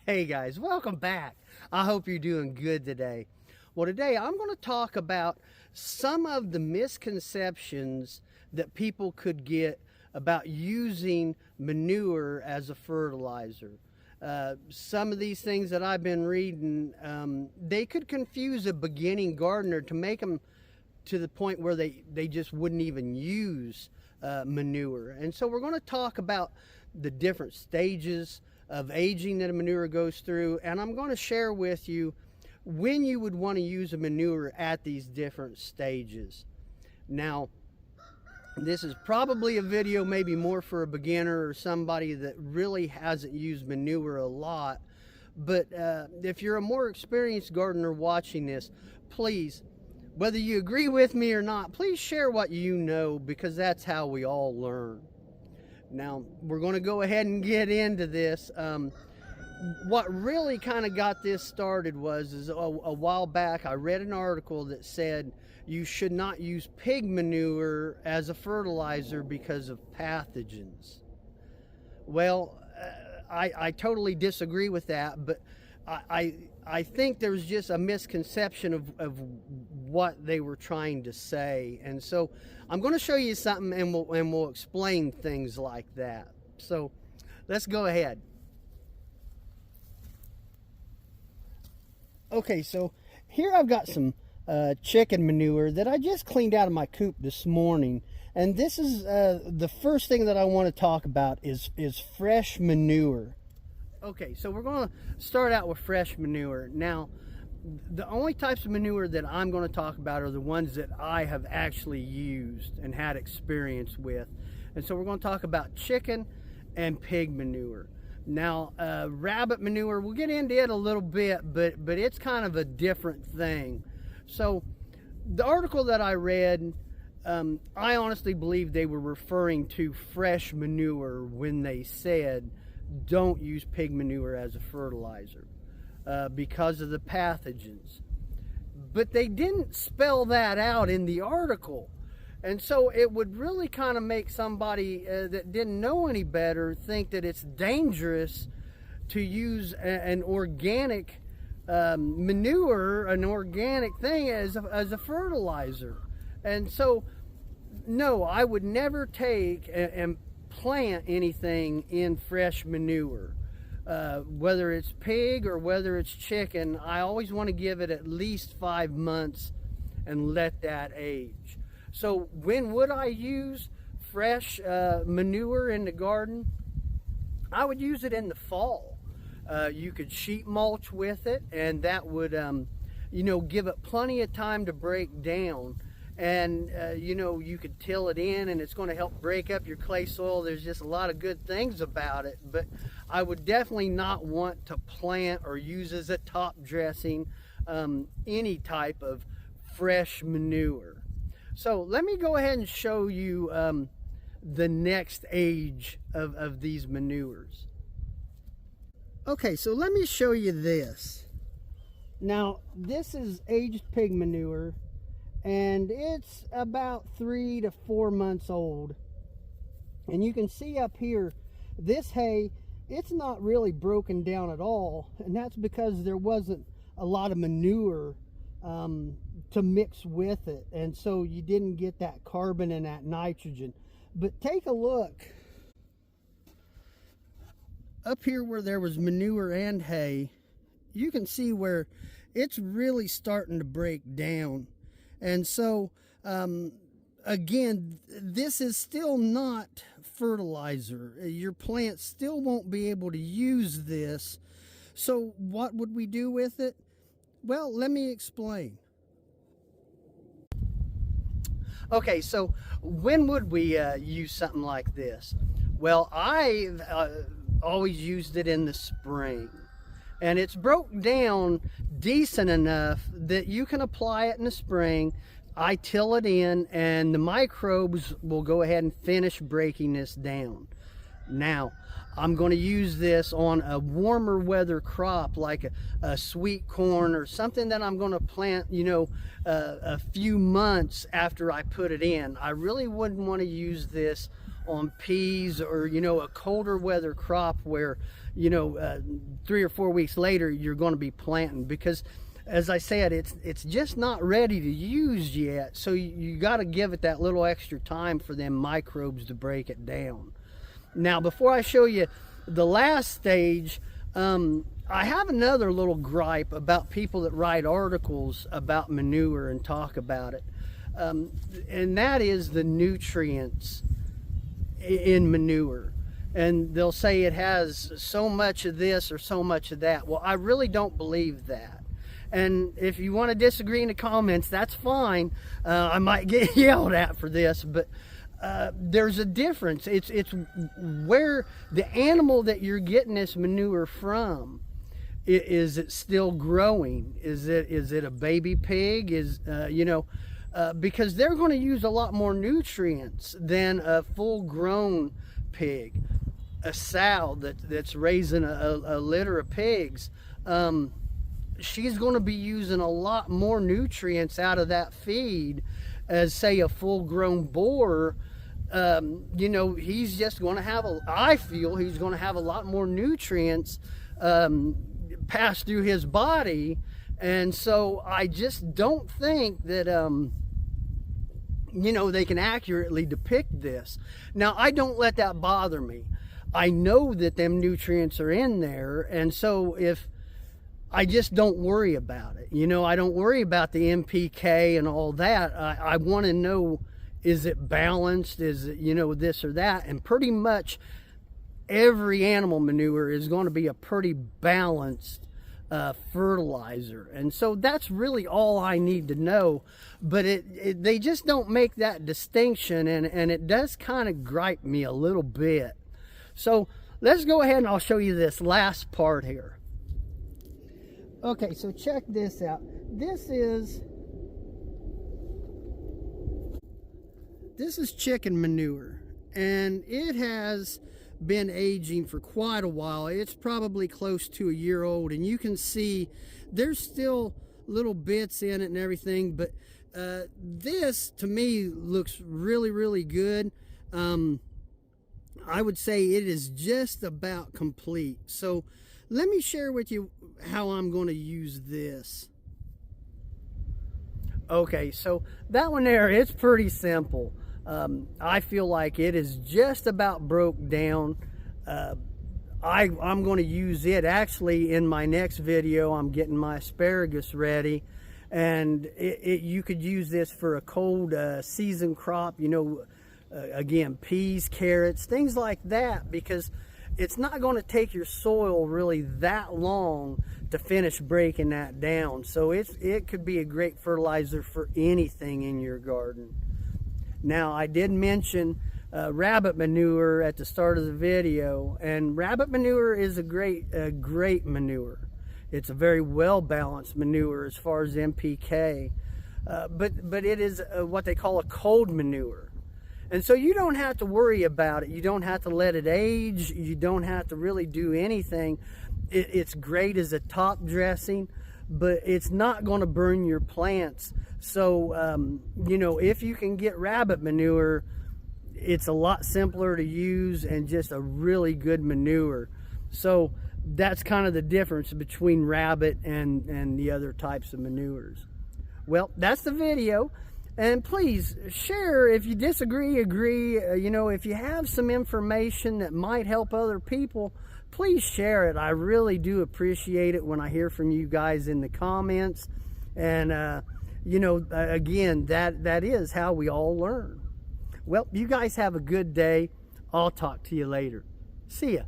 Hey guys, welcome back. I hope you're doing good today. Well, today I'm going to talk about some of the misconceptions that people could get about using manure as a fertilizer. Some of these things that I've been reading, they could confuse a beginning gardener to make them to the point where they just wouldn't even use manure. And so we're going to talk about the different stages of aging that a manure goes through, and I'm going to share with you when you would want to use a manure at these different stages. Now, this is probably a video maybe more for a beginner or somebody that really hasn't used manure a lot, but if you're a more experienced gardener watching this, please, whether you agree with me or not, please share what you know, because that's how we all learn. Now, we're going to go ahead and get into this. What really kind of got this started was a while back I read an article that said you should not use pig manure as a fertilizer because of pathogens. Well, I totally disagree with that, but I think there's just a misconception of what they were trying to say. And so I'm going to show you something, and we'll explain things like that. So let's go ahead. Okay, so here I've got some chicken manure that I just cleaned out of my coop this morning. And this is the first thing that I want to talk about is fresh manure. Okay, so we're going to start out with fresh manure. Now, the only types of manure that I'm going to talk about are the ones that I have actually used and had experience with. And so we're going to talk about chicken and pig manure. Now, rabbit manure, we'll get into it a little bit, but it's kind of a different thing. So the article that I read, I honestly believe they were referring to fresh manure when they said don't use pig manure as a fertilizer because of the pathogens. But they didn't spell that out in the article. And so it would really kind of make somebody that didn't know any better think that it's dangerous to use an organic manure, an organic thing as a fertilizer. And so, no, I would never take and plant anything in fresh manure. Whether it's pig or whether it's chicken, I always want to give it at least 5 months and let that age. So when would I use fresh manure in the garden? I would use it in the fall. You could sheet mulch with it, and that would give it plenty of time to break down. And you could till it in, and it's going to help break up your clay soil. There's just a lot of good things about it, but I would definitely not want to plant or use as a top dressing any type of fresh manure. So let me go ahead and show you the next age of these manures. Okay, so let me show you this. Now, this is aged pig manure, and it's about 3 to 4 months old. And you can see up here, this hay, it's not really broken down at all, and that's because there wasn't a lot of manure to mix with it, and so you didn't get that carbon and that nitrogen. But take a look up here where there was manure and hay. You can see where it's really starting to break down. And so again, this is still not fertilizer. Your plants still won't be able to use this. So what would we do with it? Well, let me explain. Okay, so when would we use something like this? Well, I've always used it in the spring. And it's broke down decent enough that you can apply it in the spring. I till it in, and the microbes will go ahead and finish breaking this down. Now, I'm going to use this on a warmer weather crop like a sweet corn or something that I'm going to plant, a few months after I put it in. I really wouldn't want to use this on peas or, a colder weather crop where, you know, 3 or 4 weeks later, you're going to be planting, because as I said, it's just not ready to use yet. So you got to give it that little extra time for them microbes to break it down. Now, before I show you the last stage, I have another little gripe about people that write articles about manure and talk about it. And that is the nutrients in manure. And they'll say it has so much of this or so much of that. Well, I really don't believe that. And if you want to disagree in the comments, that's fine. I might get yelled at for this, but there's a difference. It's where the animal that you're getting this manure from. Is it still growing? Is it a baby pig? Because they're going to use a lot more nutrients than a full-grown pig. A sow that's raising a litter of pigs, she's going to be using a lot more nutrients out of that feed as, say, a full-grown boar. He's just going to have I feel he's going to have a lot more nutrients pass through his body. And so I just don't think that they can accurately depict this. Now, I don't let that bother me. I know that them nutrients are in there, and so if I just don't worry about it. I don't worry about the NPK and all that. I want to know, is it balanced? Is it, this or that? And pretty much every animal manure is going to be a pretty balanced fertilizer. And so that's really all I need to know. But they just don't make that distinction, and it does kind of gripe me a little bit. So let's go ahead and I'll show you this last part here. Okay, so check this out. This is chicken manure, and it has been aging for quite a while. It's probably close to a year old, and you can see there's still little bits in it and everything, but this to me looks really, really good. I would say it is just about complete. So let me share with you how I'm going to use this. Okay, so that one there, it's pretty simple. I feel like it is just about broke down. I'm going to use it actually in my next video. I'm getting my asparagus ready, and you could use this for a cold season crop, again, peas, carrots, things like that, because it's not going to take your soil really that long to finish breaking that down. So it could be a great fertilizer for anything in your garden. Now, I did mention rabbit manure at the start of the video, and rabbit manure is a great manure. It's a very well balanced manure as far as NPK, but it is what they call a cold manure. And so you don't have to worry about it. You don't have to let it age. You don't have to really do anything. It's great as a top dressing, but it's not going to burn your plants. So, if you can get rabbit manure, it's a lot simpler to use and just a really good manure. So that's kind of the difference between rabbit and the other types of manures. Well, that's the video. And please share if you disagree, agree. If you have some information that might help other people, please share it. I really do appreciate it when I hear from you guys in the comments. And, again, that is how we all learn. Well, you guys have a good day. I'll talk to you later. See ya.